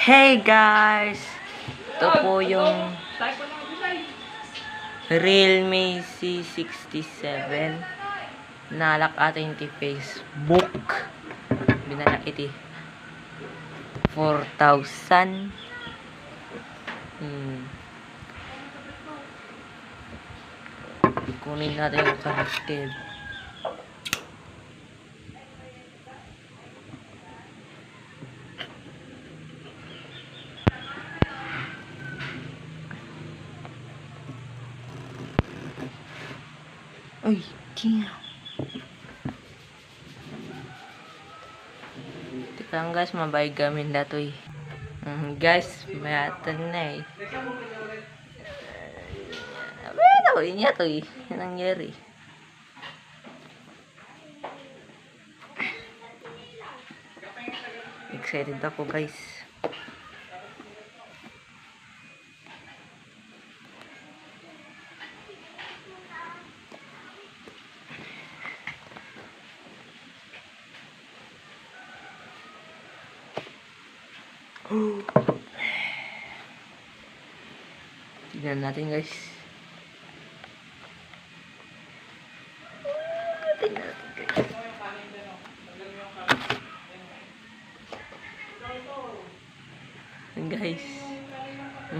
Hey guys! Ito po yung Realme C67 nalak atin ti Facebook. Binalak iti 4,000. Kunin natin yung karakter. Ay, damn. Teka lang guys, mabay gamin na to eh. Guys, may atan na eh. Ano niya to eh. Yan nangyari. Excited ako guys. Tignan natin guys. Tignan natin guys. Guys.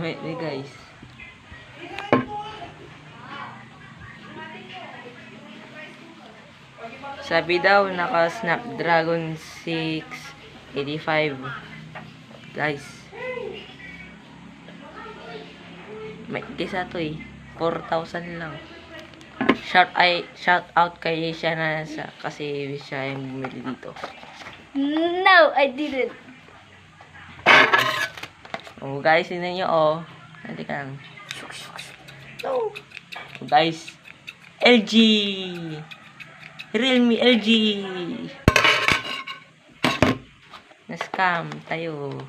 Wait guys. Sabi daw naka Snapdragon 685. Guys. May isa to eh. 4,000 lang. Shout out kay siya na kasi siya yung bumili dito. No, I didn't. Oh guys, tingnan nyo oh. Nanti ka lang. Oh guys. LG. Realme LG. Na-scam tayo.